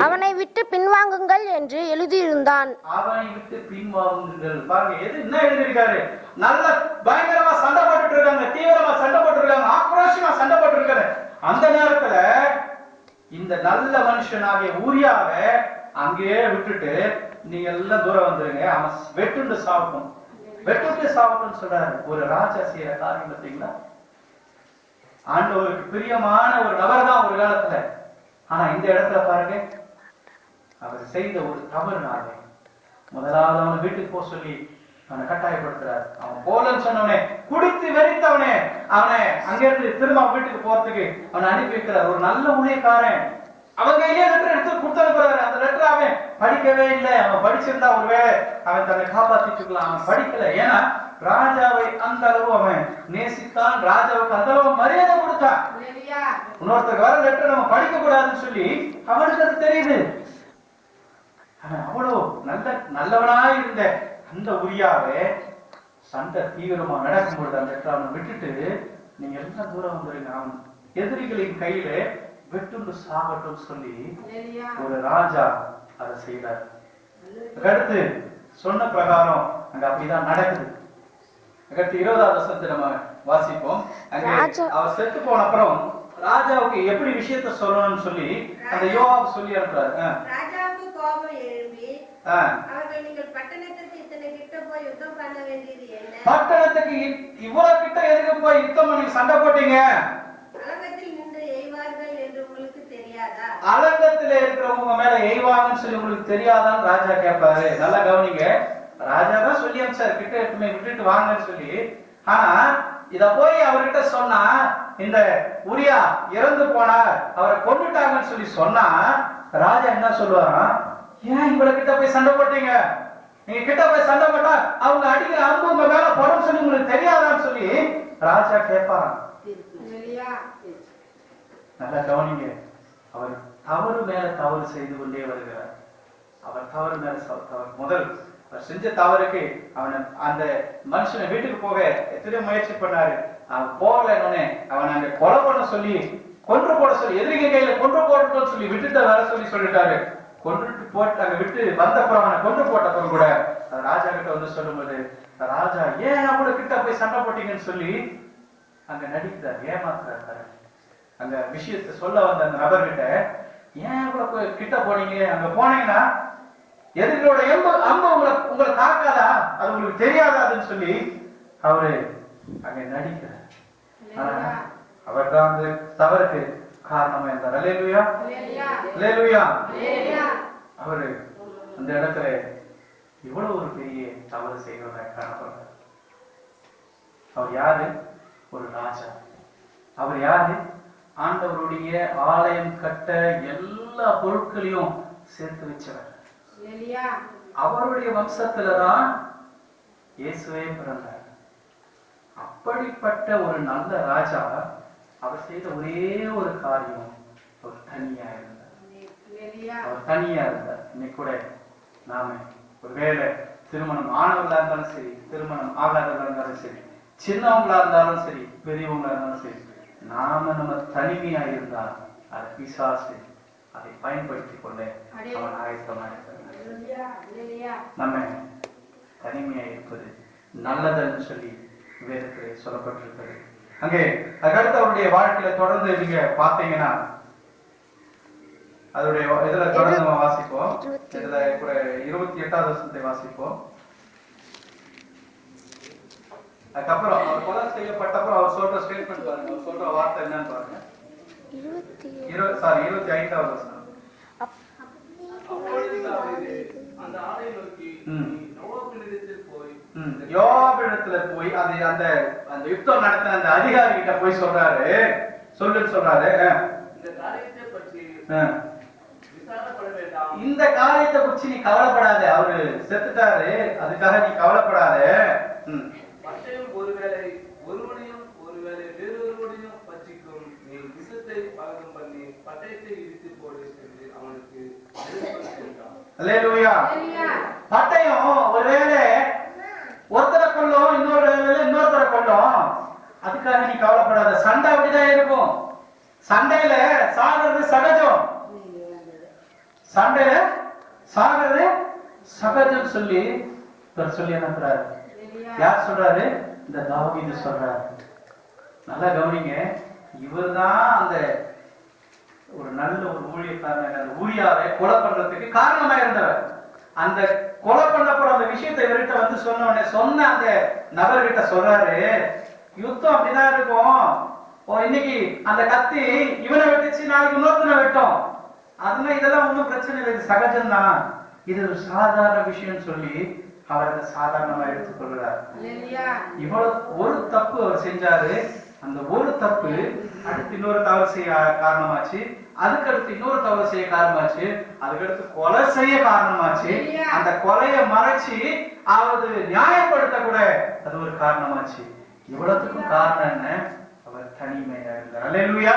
அவனை விட்டு பின்வாங்குங்கள் என்று எழுதியிருந்தான். அவனை விட்டு பின்வாங்குங்கள். பாருங்க என்ன எழுதியிருக்காரு. நல்ல பயங்கரமா சண்டை போட்டுட்டு இருக்காங்க, தீவிரமா சண்டை போட்டு இருக்காங்க, ஆக்ரோஷமா சண்டை போட்டு இருக்காரு. அந்த நேரத்துல இந்த நல்ல மனுஷனாகிய ஊரியாவை அங்கேயே விட்டுட்டு நீங்க எல்லாம் தூரம் வந்துருங்க, அவன் வெட்டுண்டு சாப்பிட்டு சொல்றாரு. ஒரு ராஜா செய்யற காரியம் பார்த்தீங்களா? ஆண்டவருக்கு பிரியமான ஒரு நபர் தான் ஒரு காலத்துல. ஆனா இந்த இடத்துல பாருங்க, அவர் செய்த ஒரு தவறுனால முதலாவது அவனை வீட்டுக்கு போக சொல்லி அவனை கட்டாயப்படுத்துறாரு. அவன் போலன்னு சொன்னவனே, குடித்து வெறித்தவனே, அவனை அங்க இருந்து திரும்ப வீட்டுக்கு போறதுக்கு அவனை அனுப்பி வைக்கிறார். ஒரு நல்ல ஊழியக்காரன் அவன் கையிலே லெட்டர் எடுத்து கொடுத்துறாரு. அந்த லெட்டர் அவன் படிக்கவே இல்லை. அவன் படிச்சிருந்தா ஒருவேளை அவன் தன்னை காப்பாத்திட்டு இருக்கலாம். அவன் படிக்கல. ஏன்னா ராஜாவை அந்த அளவு அவன் நேசித்தான், ராஜாவுக்கு அந்த அளவு மரியாதை கொடுத்தான். இன்னொருத்தருக்கு வர லெட்டர் நம்ம படிக்க கூடாதுன்னு சொல்லி அவனுக்கு அது தெரியுது. அவ்வளவு நல்லவனா இருந்த அந்த உரியாவே சண்டை தீவிரமா நடக்கும்பொழுது அந்த லெட்டர் அவனை விட்டுட்டு நீங்க எல்லாம் தூரம் வந்துருங்க, அவன் எதிரிகளின் கையில வெட்டுண்டு சாகட்டும் சொல்லி ஒரு ராஜா அதை செய்தார். அடுத்து சொன்ன பிரகாரம் அங்க அப்படிதான் நடக்குது. அடுத்து 20வது வசனத்தை நம்ம வாசிப்போம். அங்கே அவர் செத்து போன அப்புறம் ராஜாவுக்கு எப்படி விஷயத்த சொல்லணும்னு சொல்லி அந்த யோவாப் சொல்லி அனுப்புறாரு. ராஜாவுக்கு கோபம் எழும்பி அவர்கள், நீங்கள் பட்டணத்திற்கு இத்தனை கிட்ட போய் யுத்தம் பண்ண வேண்டியது என்ன? பட்டணத்துக்கு இவ்வளவு கிட்ட எதுக்கு போய் யுத்தம் பண்ணி சண்டை போட்டீங்க? அலங்கத்தில் நின்று எய்வார்கள் என்று உங்களுக்கு தெரியாதா? அலங்கத்துல இருக்கிறவங்க மேல எய்வாங்கன்னு சொல்லி உங்களுக்கு தெரியாதான்னு ராஜா கேட்பாரு. நல்லா கவனிங்க. ராஜா தான் சொல்லி அனுப்பிச்சார் கிட்ட எடுத்துமே விட்டுட்டு வாங்கன்னு சொல்லி. ஆனா இத போய் அவர்கிட்ட சொன்னா, இந்த உரியா இறந்து போனார், அவரை கொண்டுட்டாங்கன்னு சொல்லி சொன்னா ராஜா என்ன சொல்லுவாராம்? ஏன் இவளை கிட்ட போய் சண்டை போட்டீங்க? நீங்க கிட்ட போய் சண்டை போட்டா அவங்க அடிக்கிற அம்பு உங்க மேல படும் சொல்லி உங்களுக்கு தெரியாதான்னு சொல்லி ராஜா கேட்பாராம். நல்லா கவனிங்க. அவர் தவறு மேல தவறு செய்து கொண்டே வருகிறார். அவர் தவறு மேல தவறு. முதல் அவர் செஞ்ச தவறுக்கு அவனை அந்த மனுஷனை வீட்டுக்கு போக எத்தனை முயற்சி பண்ணாரு. அவன் போகலன்னு அவன் அங்க கொலை பண்ண சொல்லி, கொன்று போட சொல்லி, எதிரிக கையில கொன்று போட்டோம்னு சொல்லி விட்டுட்டு வர சொல்லிட்டாரு. கொன்றுட்டு போட்டு அங்க விட்டு வந்தப்புறம் அவனை கொன்று போட்டப்புறம் கூட ராஜா கிட்ட வந்து சொல்லும்போது, ராஜா ஏன் அவங்கள கிட்ட போய் சண்டை போட்டீங்கன்னு சொல்லி அங்க நடிக்கிறார், ஏமாத்துறாரு. அந்த விஷயத்தை சொல்ல வந்த அந்த நபர்கிட்ட, ஏன் இவ்வளவு கிட்ட போனீங்க? அங்க போனீங்கன்னா எதிரிகளோட அம்பு உங்களை தாக்காதா? அது உங்களுக்கு தெரியாதான்னு சொல்லி அவரு அங்க நடிக்கிறார். அவர் தான் அந்த தவறுக்கு காரணமா இருந்தார். அல்லேலூயா, அல்லேலூயா. அவரு அந்த இடத்துல இவ்வளவு ஒரு பெரிய தவறு செய்வதாக காணப்படுறார். அவர் யாரு? ஒரு ராஜா. அவர் யாரு? ஆண்டவருடைய ஆலயம் கட்ட எல்லா பொருட்களையும் சேர்த்து வச்சவர். அவருடைய வம்சத்துலதான் இயேசுவே பிறந்தார். அப்படிப்பட்ட ஒரு நல்ல ராஜா அவர் செய்த ஒரே ஒரு காரியம், அவர் தனியா இருந்தார். அவர் தனியா இருந்தார். இன்னைக்கு கூட நாம ஒருவேளை திருமணம் ஆனவர்களா இருந்தாலும் சரி, திருமணம் ஆகாதவர்களா இருந்தாலும் சரி, சின்னவங்களா இருந்தாலும் சரி, பெரியவங்களா இருந்தாலும் சரி, நம்ம தனிமையா இருந்தா அது பிசாசு அதை பயன்படுத்திக் கொள்ள அவன் ஆயத்தமா இருக்கிறான். நம்ம தனிமையா இருப்பது நல்லதுன்னு சொல்லி வேதத்திலே சொல்லப்பட்டிருக்கிறது. அங்கே அதுக்கடுத்து அவருடைய வாழ்க்கையில தொடர்ந்து நீங்க பாத்தீங்கன்னா அதோடைய இதுல தொடர்ந்து நம்ம வாசிப்போம். இதுல கூட 28வது வசனத்தை வாசிப்போம். அதுக்கப்புறம் அவர் கொலை செய்யப்பட்டப்புறம் அவர் சொல்ற ஸ்டேட்மெண்ட் பாருங்க. அவர் சொல்ற வார்த்தை என்னன்னு பாருங்க. 25வது வசனம். யோவாபிடத்துல போய் அந்த யுத்தம் நடத்தின அந்த அதிகாரி கிட்ட போய் சொல்றாரு, சொல்லுன்னு சொல்றாரு, இந்த காரியத்தை குறிச்சு நீ கவலைப்படாத, அவரு செத்துட்டாரு, அதுக்காக நீ கவலைப்படாத. ஒருவேளை ஒருவனையும் ஒருவேளை வேறொருவனையும் பற்றிக்கும், நீ விஷத்தை பழகம் பண்ணி பட்டயத்தை இடித்து போடு என்று அவனுக்கு அல்லேலூயா. பட்டயம் ஒருவேளை ஒருத்தரை கொள்ளும், இன்னொரு இன்னொருத்தரை கொள்ளும், அதுக்காக நீ கவலைப்படாத. சண்டை அப்படிதான் இருக்கும். சண்டையில சாகிறது சகஜம், சண்டையில சாகிறது சகஜம் சொல்லி அனுப்புறாரு. யார் சொல்றாரு? இந்த தாவீது சொல்றாரு. நல்லா கவனிங்க. இவர் தான் அந்த ஒரு நல்ல ஒரு ஊழியக்காரன், அந்த ஊழியாவை கொலை பண்றதுக்கு காரணமா இருந்தவர். அந்த கொலை பண்ணப்போ அந்த விஷயத்தை இவர்கிட்ட வந்து சொன்ன அந்த நபர்கிட்ட சொல்றாரு, யுத்தம் அப்படிதான் இருக்கும். இன்னைக்கு அந்த கத்தி இவனை வெட்டுச்சு, நாளைக்கு இன்னொருத்தனை வெட்டும். அதனால இதெல்லாம் ஒன்றும் பிரச்சனை இல்லை, இது சகஜம்தான், இது ஒரு சாதாரண விஷயம் சொல்லி அவர் அதை சாதாரணமா எடுத்துக்கொள்கிறார். இவ்வளவு ஒரு தப்பு அவர் செஞ்சாரு. அந்த ஒரு தப்பு அடுத்து இன்னொரு தவறு செய்ய காரணமாச்சு, அதுக்கடுத்து இன்னொரு தவறு செய்ய காரணமாச்சு, அதுக்கடுத்து கொலை செய்ய காரணமாச்சு. அந்த கொலையை மறைச்சு அவது நியாயப்படுத்த கூட அது ஒரு காரணமாச்சு. இவ்வளவுக்கும் காரணம் என்ன? அவர் தனிமையா இருந்தார். அல்லேலூயா.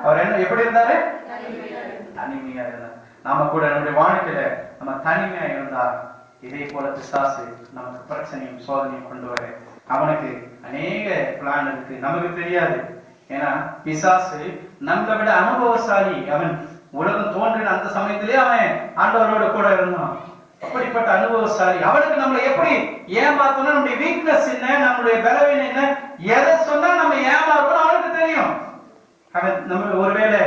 அவர் என்ன எப்படி இருந்தாரு? தனிமையா இருந்தார். நாம கூட நம்முடைய வாழ்க்கையில நம்ம தனிமையா இருந்தா இதே போல பிசாசு நமக்கு பிரச்சனையும் சோதனையும் கொண்டு வர அவனுக்கு அநேக பிளான் இருக்கு, நமக்கு தெரியாது. ஏன்னா பிசாசு நம்மளை விட அனுபவசாலி. அவன் உலகம் தோன்றின அந்த சமயத்திலே அவன் ஆண்டவரோட கூட இருந்தான். அப்படிப்பட்ட அனுபவசாலி. அவனுக்கு நம்மளை எப்படி ஏமாத்தணும், நம்முடைய வீக்னஸ் என்ன, நம்மளுடைய பலவீனம் என்ன, எதை சொன்னா நம்ம ஏமாறோம் அவனுக்கு தெரியும். அவன் நம்ம ஒருவேளை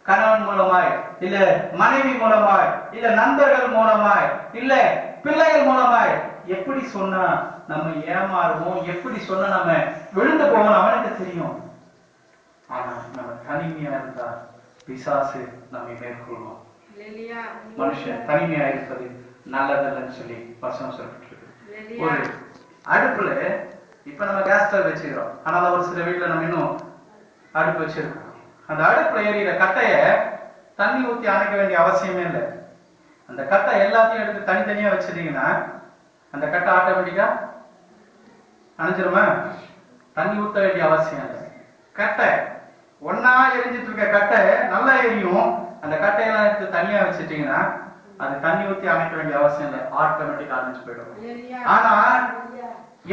கணவன் மூலமாய், இல்ல மனைவி மூலமாய், இல்ல நண்பர்கள் மூலமாய், இல்ல பிள்ளைகள் மூலமாய் எப்படி சொன்னா நம்ம ஏமாறுவோம், எப்படி சொன்னா நம்ம விழுந்து போவோம் அவனுக்கு தெரியும். ஆனா நம்ம தனிமையா இருந்தா பிசாசு நம்மை மேற்கொள்வோம். மனுஷன் தனிமையா இருப்பது நல்லதல்லன்னு சொல்லி வசனம் சொல்லப்பட்டிருக்கு. ஒரு அடுப்புல இப்ப நம்ம கேஸ் ஸ்டவ் வச்சுக்கிறோம், ஆனா ஒரு சில வீட்டுல நம்ம இன்னும் அடுப்பு வச்சிருக்கோம். அந்த அடுப்புல எரியிற கட்டைய தண்ணி ஊத்தி அணைக்க வேண்டிய அவசியமே இல்லை. அந்த கட்டை எல்லாத்தையும் எடுத்து தனித்தனியா வச்சிருந்தீங்கன்னா அந்த கட்டை ஆட்டோமேட்டிக்கா அணைஞ்சிருமா? தண்ணி ஊத்த வேண்டிய அவசியம் இல்லை. கட்டை ஒன்னா எரிஞ்சிட்டு இருக்க கட்டை நல்லா எரியும். அந்த கட்டையெல்லாம் எடுத்து தனியா வச்சுட்டீங்கன்னா அது தண்ணி ஊத்தி அணைக்க வேண்டிய அவசியம் இல்லை, ஆட்டோமேட்டிக்கா அணைஞ்சு போயிடும். ஆனா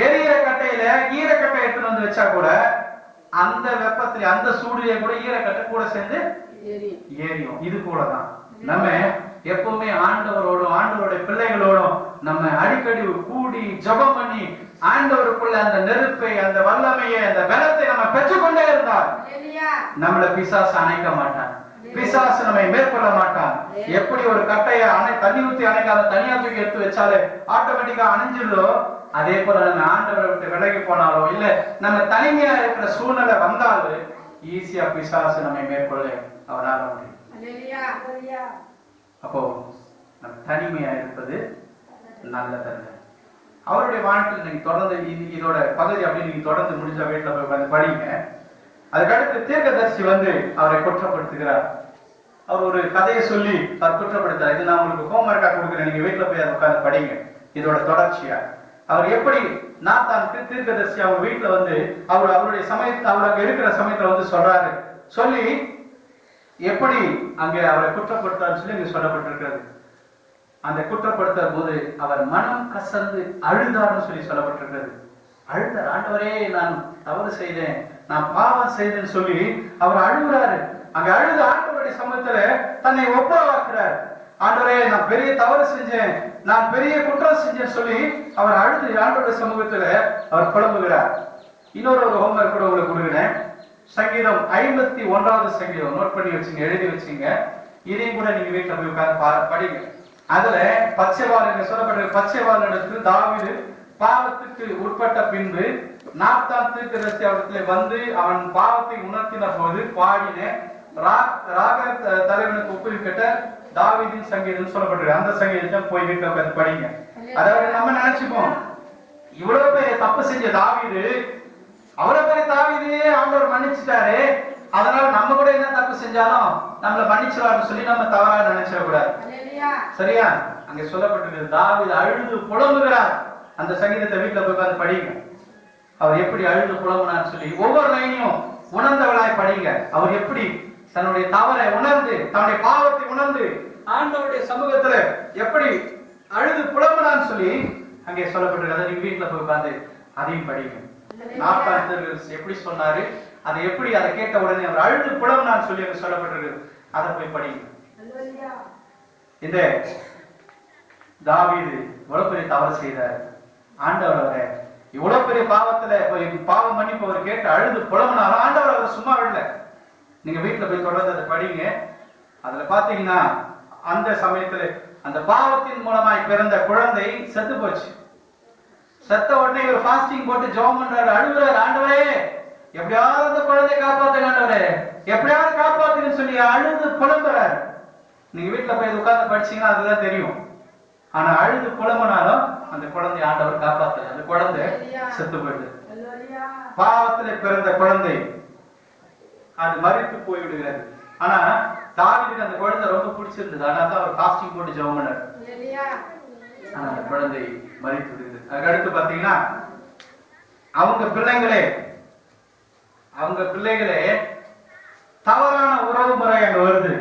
எரியிற கட்டையில ஈரக்கட்டை எடுத்துட்டு வந்து வச்சா கூட அந்த வெப்பத்திலே அந்த சூடுலயே கூட ஈரக்கட்டை கூட சேர்ந்து எரியும். இது போலதான் நம்ம எப்பவுமே ஆண்டவரோடும் ஆண்டவருடைய பிள்ளைகளோடும் நம்ம அடிக்கடி கூடி ஜெபம் பண்ணி ஆண்டவருக்குள்ள அந்த நெருப்பை, அந்த வல்லமையை, அந்த பலத்தை நம்ம பெற்றுக்கொண்டே இருந்தால் நம்மளை பிசாசு அணைக்க மாட்டான், பிசாசு நம்மை மேற்கொள்ள மாட்டான். எப்படி ஒரு கட்டையை தண்ணி ஊத்தி அணைக்காத தனியா தூக்கி எடுத்து வச்சாலே ஆட்டோமேட்டிக்கா அணைஞ்சிருதோ, அதே போல நம்ம ஆண்டவரை விட்டு விலகி போனாலோ இல்ல நம்ம தனிமையா இருக்கிற சூழ்நிலை வந்தாலும் ஈஸியா பிசாசு நம்மை மேற்கொள்ள அவனால முடியும். அப்போ நம்ம தனிமையா இருப்பது நல்லதல்ல. அவருடைய வாழ்க்கையில் நீங்க தொடர்ந்து இதோட பகுதி அப்படி நீங்க தொடர்ந்து முடிஞ்ச வீட்டுல போய் உட்காந்து படிங்க. அதுக்கடுத்து தீர்க்கதரிசி வந்து அவரை குற்றப்படுத்துகிறார். அவர் ஒரு கதையை சொல்லி அவர் குற்றப்படுத்தார். இது நான் உங்களுக்கு ஹோம்ஒர்க்கா கொடுக்குறேன், நீங்க வீட்டுல போய் அதை உட்காந்து படிங்க. இதோட தொடர்ச்சியா அவர் எப்படி நாத்தான் தீர்க்கதரிசி அவங்க வீட்டுல வந்து அவருடைய சமயத்தை அவர் அங்க இருக்கிற சமயத்துல வந்து சொல்றாரு, சொல்லி எப்படி அங்க அவரை குற்றப்படுத்தான்னு சொல்லி இங்க சொல்லப்பட்டிருக்கிறது. அந்த குற்றப்படுத்துற போது அவர் மனம் கசந்து அழுதார்னு சொல்லி சொல்லப்பட்டிருக்கிறது. அழுதார், ஆண்டவரே நான் தவறு செய்தேன், நான் பாவம் செய்தேன்னு சொல்லி அவர் அழுகுறாரு. அங்க அழுது ஆண்டவருடைய சமூகத்துல தன்னை ஒப்பவாக்குறார். ஆண்டவரே நான் பெரிய தவறு செஞ்சேன், நான் பெரிய குற்றம் செஞ்சேன்னு சொல்லி அவர் அழுது ஆண்டவருடைய சமூகத்துல அவர் புலம்புகிறார். இன்னொரு ஹோம்ஒர்க் கூட உங்களுக்கு கொடுக்கிறேன். சங்கீதம் 51வது சங்கீதம் நோட் பண்ணி வச்சுங்க, எழுதி வச்சுங்க. இதையும் கூட நீங்க வீட்டுல போய் உட்கார்ந்து படிங்க. அதுல பச்சைவாளன் சொல்லப்பட்ட பச்சைவாளனிடத்தில் தாவீது பாவத்துக்கு உட்பட்ட பின்பு நாத்தான் தீர்க்கதரிசி அவரிடத்திலே வந்து அவன் பாவத்தை உணர்த்தின போது பாடின ராக தலைவனுக்கு ஒப்புவிக்கப்பட்ட தாவீதின் சங்கீதம் சொல்லப்பட்டிருக்கு. அந்த சங்கீதத்தை போய் வீட்டுல உட்கார்ந்து படிங்க. அதாவது நம்ம நினைச்சுப்போம் இவ்வளவு பெரிய தப்பு செஞ்ச தாவீது, அவ்வளவு பெரிய தாவீதையே ஆண்டவர் மன்னிச்சுட்டாரு, அதனால நம்ம கூட என்ன தப்பு செஞ்சாலும் நம்மள மன்னிச்சிருவாருன்னு சொல்லி நம்ம தவறா நினைச்சிடக்கூடாது. சரியா? அங்க சொல்லப்பட்டிருக்கு தாவீது அழுது புலம்புகிறார். அந்த சங்கீதத்தை வீட்டுல போய் உட்கார்ந்து படிங்க. அவர் எப்படி அழுது புலம்புனான்னு சொல்லி ஒவ்வொரு லைனையும் உணர்ந்தவளாய் படிங்க. அவர் எப்படி தன்னுடைய தவறை உணர்ந்து, தன்னுடைய பாவத்தை உணர்ந்து ஆண்டவருடைய சமூகத்துல எப்படி அழுது புலம்புனான்னு சொல்லி அங்கே சொல்லப்பட்டிருக்கு. அதை நீங்க வீட்டுல போய் உட்கார்ந்து அதையும் படிங்க. நாத்தான் தீர்க்கதரிசி எப்படி சொன்னாரு, அதை எப்படி அதை கேட்ட உடனே அவர் அழுது புலம்புனான்னு சொல்லி அங்க சொல்லப்பட்டிருக்கு. அதை போய் படிங்க. இந்த தாவீது இவ்வளவு பெரிய தவறு செய்தார், ஆண்டவர் அவரை இவ்வளவு பெரிய பாவத்துல பாவம் மன்னிப்பு அவர் கேட்டு அழுது புலம்புனாலும் ஆண்டவர் அவரை சும்மா விடல. நீங்க வீட்டுல போய் தொடர்ந்து அதை படிங்க. அதுல பாத்தீங்கன்னா அந்த சமயத்துல அந்த பாவத்தின் மூலமாய் பிறந்த குழந்தை செத்து போச்சு. செத்த உடனே இவர் ஃபாஸ்டிங் போட்டு ஜெபம் பண்றாரு, அழுகுறாரு, ஆண்டவரே எப்படியாவது அந்த குழந்தையை காப்பாத்துங்க, ஆண்டவரே எப்படியாவது காப்பாத்துங்கன்னு சொல்லி அழுது புலம்புறாரு. நீங்க வீட்டுல போய் உட்கார்ந்து படிச்சீங்கன்னா அதுதான் தெரியும். ஆனா அழுது புலம்புனாலும் அந்த குழந்தை ஆண்டவர் காப்பாத்தல, அந்த குழந்தை செத்து போயிடுது. பாவத்துல பிறந்த குழந்தை அது மரித்து போய்விடுகிறது. ஆனா தாவீதுக்கு அந்த குழந்தை ரொம்ப பிடிச்சிருந்தது, அதனால தான் அவர் ஃபாஸ்டிங் போட்டு ஜெபம் பண்ணாரு. ஆனா அந்த குழந்தை மரித்து விடுகிறது. அதுக்கடுத்து பாத்தீங்கன்னா அவங்க பிள்ளைகளே தவறான உறவு முறை அங்க வருது.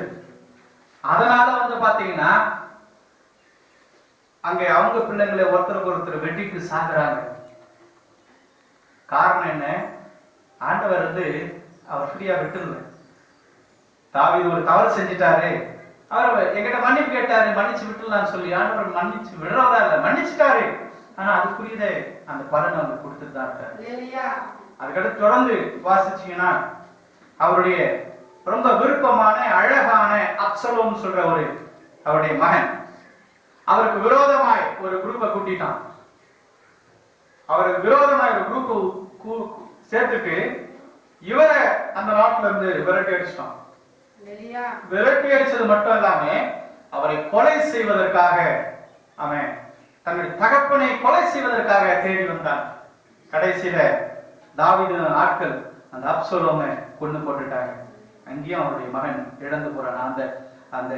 அதனால வந்து பாத்தீங்கன்னா அங்க அவங்க பிள்ளைங்களை ஒருத்தருக்கு ஒருத்தர் வெட்டிட்டு சாகுறாங்க. காரணம் என்ன? ஆண்டவர் வந்து அவர் ஃப்ரீயா விட்டுருல. தாவீது ஒரு தவறு செஞ்சிட்டாரு, அவர் என்கிட்ட மன்னிப்பு கேட்டாரு, மன்னிச்சு விட்டுலான்னு சொல்லி ஆண்டவர் மன்னிச்சு விடுறவரா இல்ல, மன்னிச்சுட்டாரு. ஆனா அதுக்குரியதை அந்த பலன் அவர் கொடுத்துட்டு தான் இருக்காரு. அதுக்கடுத்து தொடர்ந்து வாசிச்சீங்கன்னா அவருடைய ரொம்ப விருப்பமான அழகான அப்சலோம் சொல்ற அவருடைய மகன் அவருக்கு விரோதமாய் ஒரு குரூப்பை கூட்டிட்டான். அவருக்கு விரோதமாய் ஒரு குரூப் சேர்த்துட்டு இவரை அந்த நாட்டுல இருந்து விரட்டி அடிச்சிட்டான். விரட்டி அடிச்சது மட்டும் இல்லாம அவரை கொலை செய்வதற்காக, அவன் தன்னுடைய தகப்பனை கொலை செய்வதற்காக தேடி வந்தான். கடைசியில தாவீது ஆட்கள் அந்த அப்சலோமை கொண்டு போட்டுட்டாங்க. அங்கேயும் அவருடைய மகன் இழந்து போறான். அந்த அந்த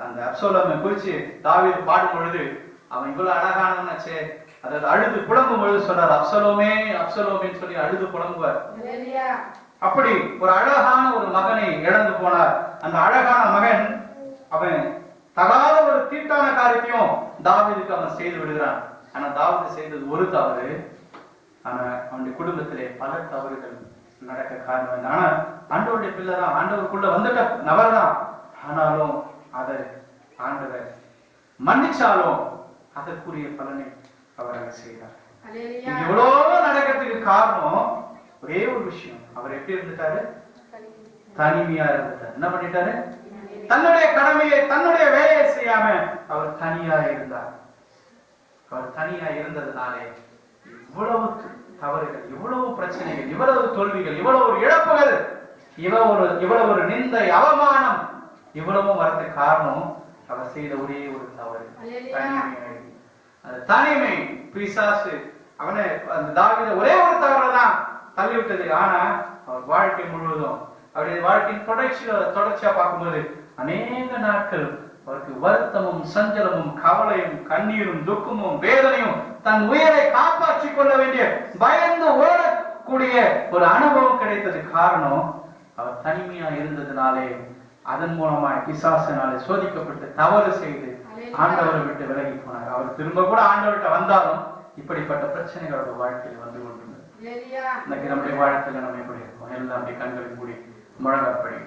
அந்த அப்சலோமை குறிச்சு தாவீது பாடும் பொழுது அவன் இவ்வளவு அழகானவனாச்சே, அதாவது அழுது புலம்பும் பொழுது சொன்னார், அப்சலோமே அப்சலோமேன்னு சொல்லி அழுது புலம்புவார். அப்படி ஒரு அழகான ஒரு மகனை இழந்து போனார். அந்த அழகான மகன் அவன் தகாத ஒரு தீட்டான காரியத்தையும் தாவீதுக்கு அவன் செய்து விடுகிறான். ஆனா தாவீது செய்தது ஒரு தவறு. ஆனா அவனுடைய குடும்பத்திலே பல தவறுகள் நடக்க காரணம். ஆனா ஆண்டவருடைய பிள்ளை தான், ஆண்டவருக்குள்ள வந்துட்ட நபர் தான். ஆனாலும் அதை ஆண்டவர் மன்னிச்சாலும் அதற்குரிய பலனை அவர் செய்தார். இவ்வளவு நடக்கிறதுக்கு காரணம் ஒரே ஒரு விஷயம். அவர் எப்படி இருந்துட்டாரு? தனிமையா இருந்துட்டார். என்ன பண்ணிட்டாரு? தன்னுடைய கடமையை, தன்னுடைய வேலையை செய்யாம அவர் தனியா இருந்தார். அவர் தனியா இருந்ததுனாலே இவ்வளவு தவறுகள், இவ்வளவு பிரச்சனைகள், இவ்வளவு தோல்விகள், இவ்வளவு இழப்புகள், இவ்வளவு ஒரு நிந்தை, அவமானம், இவ்வளவும் வரதுக்கு காரணம் அவர் செய்த ஒரே ஒரு தவறு, தனிமை. பிசாசு அவனை அந்த தாவீதை ஒரே ஒரு தவறுதான் தள்ளிவிட்டது. ஆனா அவர் வாழ்க்கை முழுவதும், அவருடைய வாழ்க்கையின் தொடர்ச்சியா பார்க்கும்போது அநேக நாட்கள் அவருக்கு வருத்தமும் சஞ்சலமும் கவலையும் கண்ணீரும் துக்கமும் வேதனையும், தன் உயிரை காப்பாற்றிக் கொள்ள வேண்டிய பயந்து ஓடக்கூடிய ஒரு அனுபவம் கிடைத்தது. காரணம் அவர் தனிமையா இருந்ததுனாலே, அதன் மூலமாய் பிசாசினாலே சோதிக்கப்பட்டு தவறு செய்து ஆண்டவரை விட்டு விலகி போனார். அவர் திரும்ப கூட ஆண்டவர்கிட்ட வந்தாலும் இப்படிப்பட்ட பிரச்சனைகளோட வாழ்க்கையில் வந்து கொண்டிருந்தது. இன்னைக்கு நம்முடைய வாழ்க்கையில நம்ம எப்படி இருக்கோம்? எல்லாம் அப்படி கண்களில் கூடி முழங்கப்படி